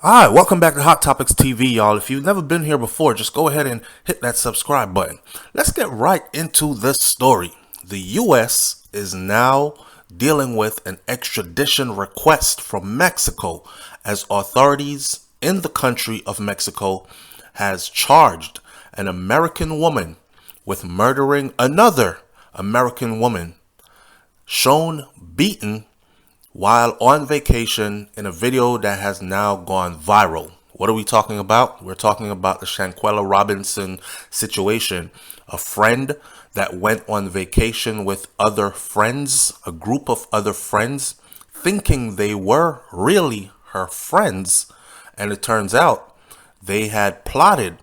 Alright, welcome back to Hot Topics TV, y'all. If you've never been here before, just go ahead and hit that subscribe button. Let's get right into this story. The U.S. is now dealing with an extradition request from Mexico as authorities in the country of Mexico has charged an American woman with murdering another American woman, shown beaten while on vacation in a video that has now gone viral. What are we talking about? We're talking about the Shanquella Robinson situation. A friend that went on vacation with other friends, a group of other friends, thinking they were really her friends. And it turns out they had plotted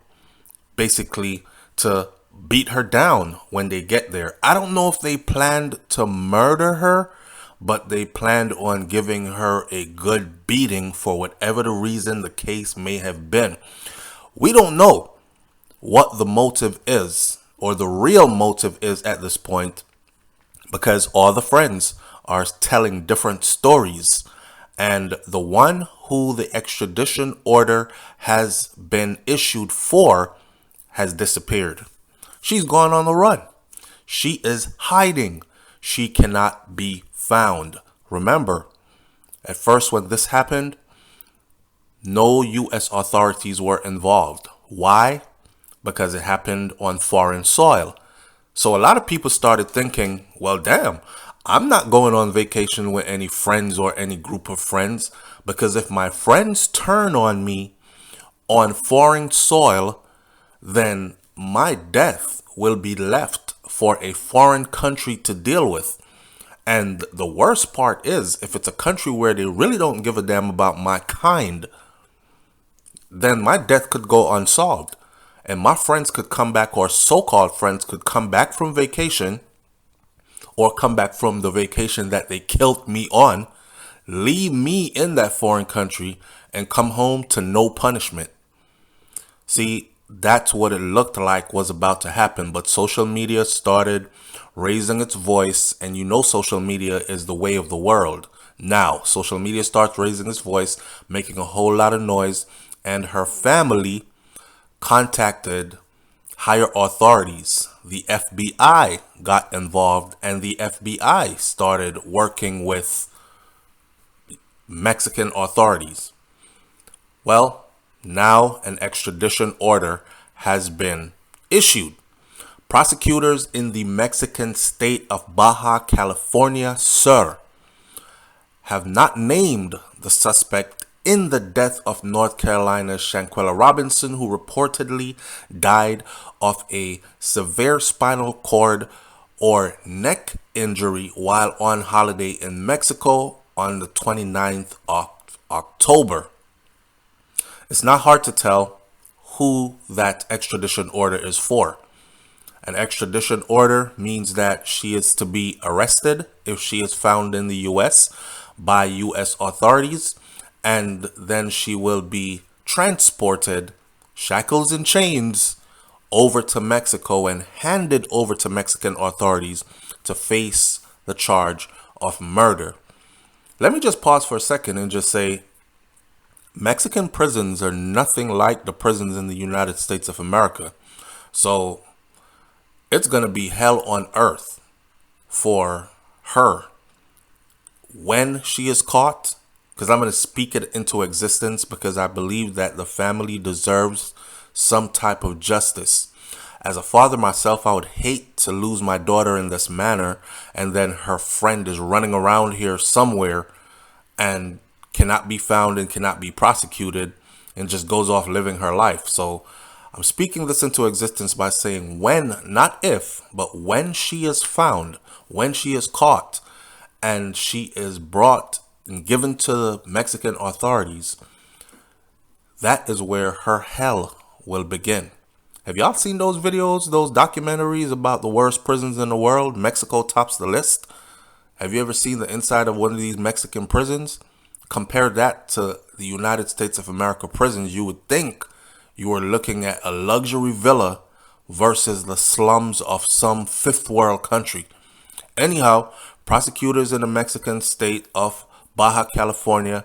basically to beat her down when they get there. I don't know if they planned to murder her, but they planned on giving her a good beating for whatever the reason the case may have been. We don't know what the motive is or the real motive is at this point, because all the friends are telling different stories, and the one who the extradition order has been issued for has disappeared. She's gone on the run. She is hiding. She cannot be found. Remember, at first when this happened, no U.S. authorities were involved. Why? Because it happened on foreign soil. So a lot of people started thinking, well, damn, I'm not going on vacation with any friends or any group of friends, because if my friends turn on me on foreign soil, then my death will be left for a foreign country to deal with. And the worst part is, if it's a country where they really don't give a damn about my kind, then my death could go unsolved. And my friends could come back, or so-called friends could come back from vacation, or come back from the vacation that they killed me on, leave me in that foreign country, and come home to no punishment. See, that's what it looked like was about to happen. But social media started raising its voice, and you know social media is the way of the world. Now, social media starts raising its voice, making a whole lot of noise, and her family contacted higher authorities. The FBI got involved, and the FBI started working with Mexican authorities. Well, now an extradition order has been issued. Prosecutors in the Mexican state of Baja California Sur have not named the suspect in the death of North Carolina's Shanquella Robinson, who reportedly died of a severe spinal cord or neck injury while on holiday in Mexico on the 29th of October. It's not hard to tell who that extradition order is for. An extradition order means that she is to be arrested if she is found in the U.S. by U.S. authorities, and then she will be transported, shackles and chains, over to Mexico and handed over to Mexican authorities to face the charge of murder. Let me just pause for a second and just say, Mexican prisons are nothing like the prisons in the United States of America. So it's going to be hell on earth for her when she is caught, because I'm going to speak it into existence, because I believe that the family deserves some type of justice. As a father myself, I would hate to lose my daughter in this manner, and then her friend is running around here somewhere and cannot be found and cannot be prosecuted and just goes off living her life. So I'm speaking this into existence by saying when, not if, but when she is found, when she is caught, and she is brought and given to the Mexican authorities, that is where her hell will begin. Have y'all seen those videos, those documentaries about the worst prisons in the world? Mexico tops the list. Have you ever seen the inside of one of these Mexican prisons? Compare that to the United States of America prisons. You would think you are looking at a luxury villa versus the slums of some fifth world country. Anyhow, prosecutors in the Mexican state of Baja California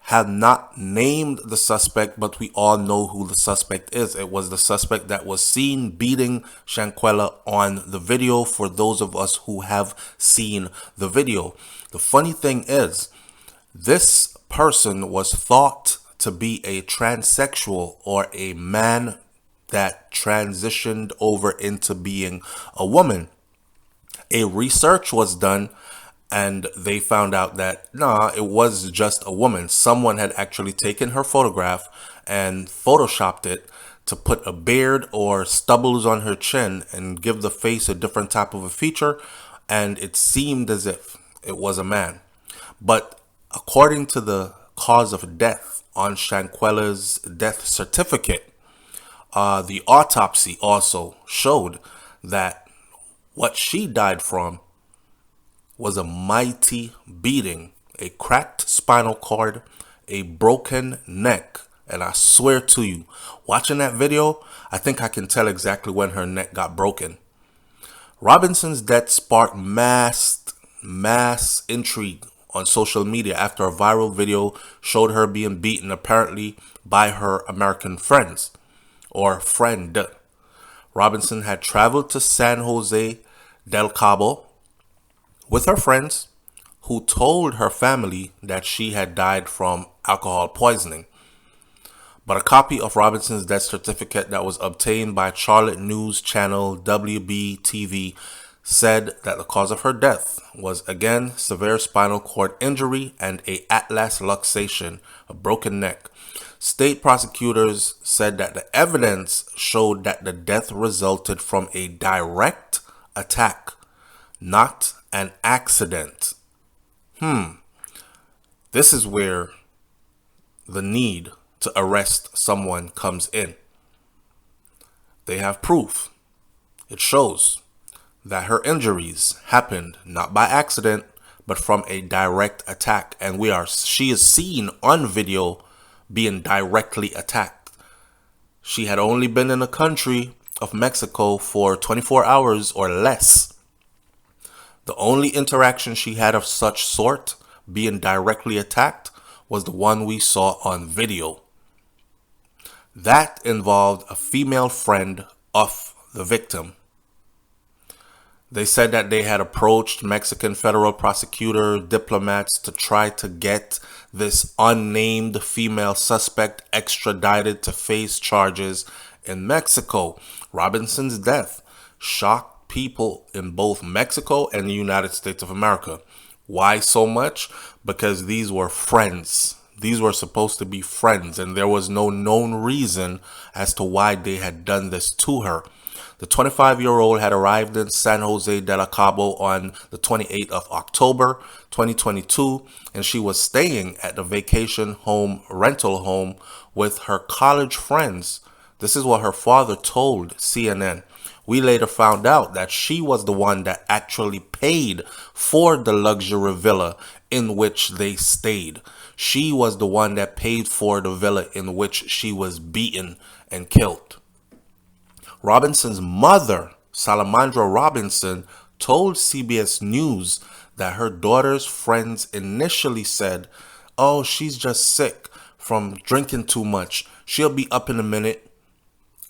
have not named the suspect, but we all know who the suspect is. It was the suspect that was seen beating Shanquella on the video, for those of us who have seen the video. The funny thing is, this person was thought to be a transsexual, or a man that transitioned over into being a woman. A research was done, and they found out that nah, it was just a woman. Someone had actually taken her photograph and photoshopped it to put a beard or stubbles on her chin and give the face a different type of a feature, and it seemed as if it was a man. But according to the cause of death on Shanquella's death certificate, the autopsy also showed that what she died from was a mighty beating, a cracked spinal cord, a broken neck. And I swear to you, watching that video, I think I can tell exactly when her neck got broken. Robinson's death sparked mass intrigue on social media after a viral video showed her being beaten, apparently by her American friends, or friend. Robinson had traveled to San Jose del Cabo with her friends, who told her family that she had died from alcohol poisoning. But a copy of Robinson's death certificate that was obtained by Charlotte news channel WBTV said that the cause of her death was, again, severe spinal cord injury and a atlas luxation, a broken neck. State prosecutors said that the evidence showed that the death resulted from a direct attack, not an accident. This is where the need to arrest someone comes in. They have proof. It shows that her injuries happened not by accident, but from a direct attack. And she is seen on video being directly attacked. She had only been in the country of Mexico for 24 hours or less. The only interaction she had of such sort, being directly attacked, was the one we saw on video. That involved a female friend of the victim. They said that they had approached Mexican federal prosecutor diplomats to try to get this unnamed female suspect extradited to face charges in Mexico. Robinson's death shocked people in both Mexico and the United States of America. Why so much? Because these were friends. These were supposed to be friends, and there was no known reason as to why they had done this to her. The 25-year-old had arrived in San Jose del Cabo on the 28th of October, 2022, and she was staying at the vacation home rental home with her college friends. This is what her father told CNN. We later found out that she was the one that actually paid for the luxury villa in which they stayed. She was the one that paid for the villa in which she was beaten and killed. Robinson's mother, Salamandra Robinson, told CBS News that her daughter's friends initially said, "Oh, she's just sick from drinking too much. She'll be up in a minute,"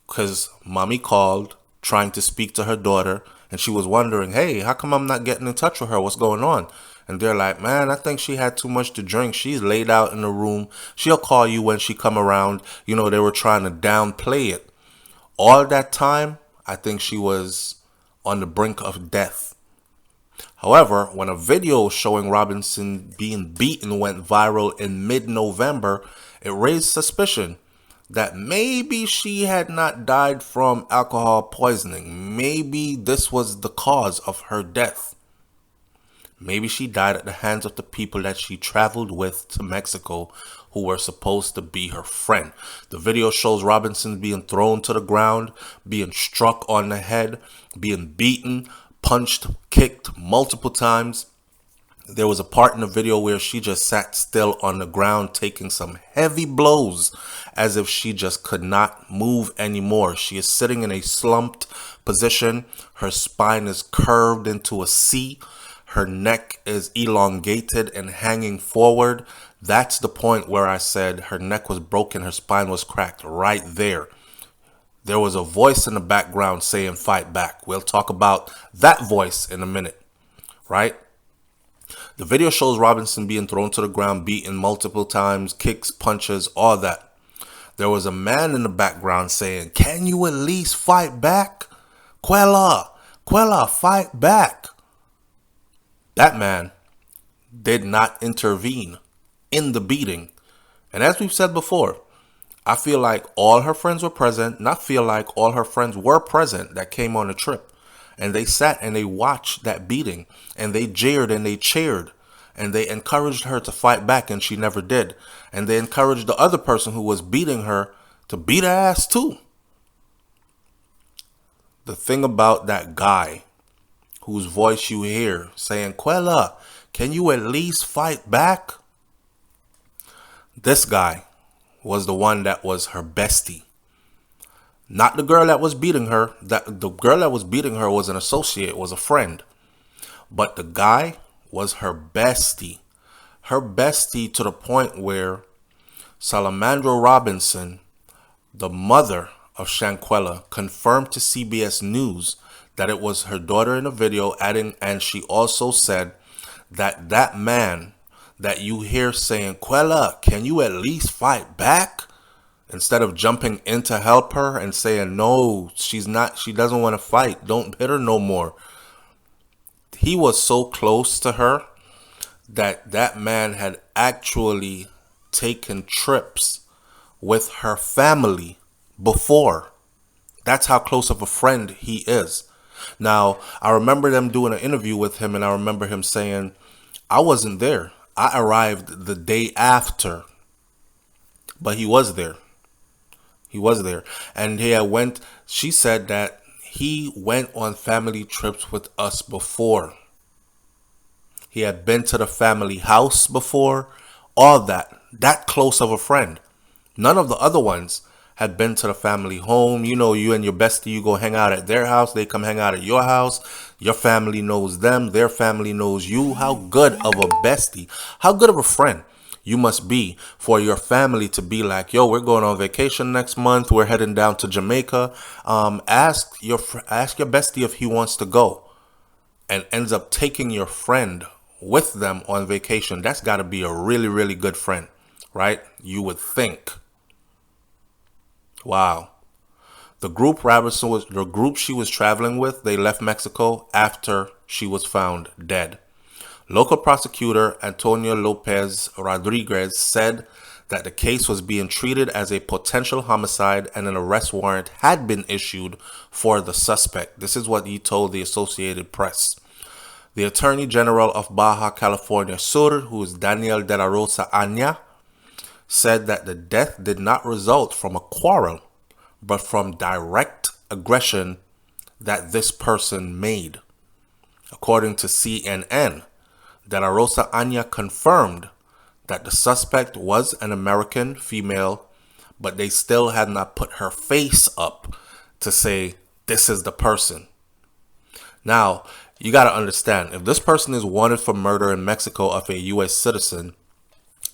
because mommy called trying to speak to her daughter, and she was wondering, hey, how come I'm not getting in touch with her? What's going on? And they're like, man, I think she had too much to drink. She's laid out in the room. She'll call you when she come around. You know, they were trying to downplay it. All that time, I think she was on the brink of death. However, when a video showing Robinson being beaten went viral in mid-November, it raised suspicion that maybe she had not died from alcohol poisoning. Maybe this was the cause of her death. Maybe she died at the hands of the people that she traveled with to Mexico, who were supposed to be her friend. The video shows Robinson being thrown to the ground, being struck on the head, being beaten, punched, kicked multiple times. There was a part in the video where she just sat still on the ground taking some heavy blows as if she just could not move anymore. She is sitting in a slumped position. Her spine is curved into a C. Her neck is elongated and hanging forward. That's the point where I said her neck was broken, her spine was cracked right there. There was a voice in the background saying fight back. We'll talk about that voice in a minute, right? The video shows Robinson being thrown to the ground, beaten multiple times, kicks, punches, all that. There was a man in the background saying, "Can you at least fight back? Quella, fight back." That man did not intervene in the beating. And as we've said before, I feel like all her friends were present. Not feel like all her friends were present that came on the trip. And they sat and they watched that beating. And they jeered and they cheered. And they encouraged her to fight back, and she never did. And they encouraged the other person who was beating her to beat her ass too. The thing about that guy whose voice you hear saying, "Quella, can you at least fight back?" This guy was the one that was her bestie. Not the girl that was beating her. The girl that was beating her was an associate, was a friend. But the guy was her bestie. Her bestie to the point where Salamandra Robinson, the mother of Shanquella, confirmed to CBS News that it was her daughter in the video, adding, and she also said that that man that you hear saying, "Quella, can you at least fight back?" instead of jumping in to help her and saying, "No, she doesn't want to fight. Don't hit her no more." He was so close to her that that man had actually taken trips with her family before. That's how close of a friend he is. Now, I remember them doing an interview with him, and I remember him saying, "I wasn't there. I arrived the day after." But he was there. He was there. And she said that he went on family trips with us before. He had been to the family house before. All that. That close of a friend. None of the other ones had been to the family home. You know, you and your bestie, you go hang out at their house. They come hang out at your house. Your family knows them. Their family knows you. How good of a bestie, how good of a friend you must be for your family to be like, "Yo, we're going on vacation next month. We're heading down to Jamaica. Ask your bestie if he wants to go," and ends up taking your friend with them on vacation. That's got to be a really, really good friend, right? You would think. Wow. The group she was traveling with, they left Mexico after she was found dead. Local prosecutor Antonio Lopez Rodriguez said that the case was being treated as a potential homicide and an arrest warrant had been issued for the suspect. This is what he told the Associated Press. The Attorney General of Baja California Sur, who is Daniel de la Rosa Aña, said that the death did not result from a quarrel, but from direct aggression that this person made. According to CNN, De La Rosa Aña confirmed that the suspect was an American female, but they still had not put her face up to say, "This is the person." Now, you got to understand, if this person is wanted for murder in Mexico of a U.S. citizen,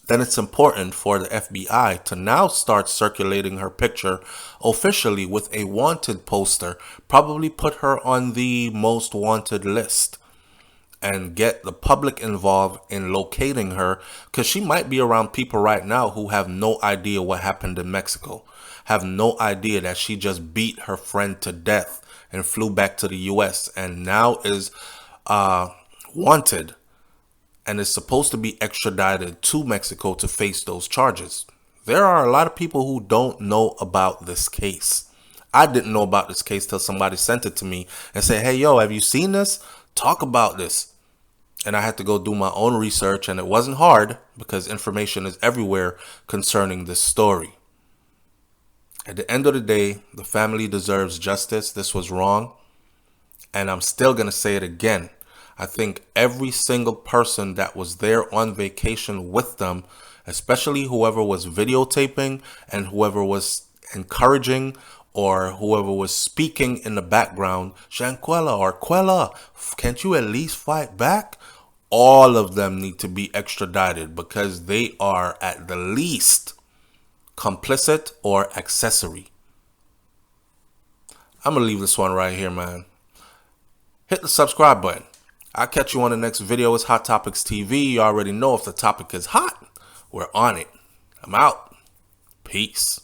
then it's important for the FBI to now start circulating her picture officially with a wanted poster, probably put her on the most wanted list, and get the public involved in locating her, because she might be around people right now who have no idea what happened in Mexico, have no idea that she just beat her friend to death and flew back to the U.S. and now is wanted and is supposed to be extradited to Mexico to face those charges. There are a lot of people who don't know about this case. I didn't know about this case till somebody sent it to me and said, "Hey, yo, have you seen this? Talk about this." And I had to go do my own research, and it wasn't hard because information is everywhere concerning this story. At the end of the day, the family deserves justice. This was wrong. And I'm still going to say it again. I think every single person that was there on vacation with them, especially whoever was videotaping and whoever was encouraging or whoever was speaking in the background, "Shanquella or Quella, can't you at least fight back?" all of them need to be extradited because they are at the least complicit or accessory. I'm going to leave this one right here, man. Hit the subscribe button. I'll catch you on the next video. It's Hot Topics TV. You already know if the topic is hot, we're on it. I'm out. Peace.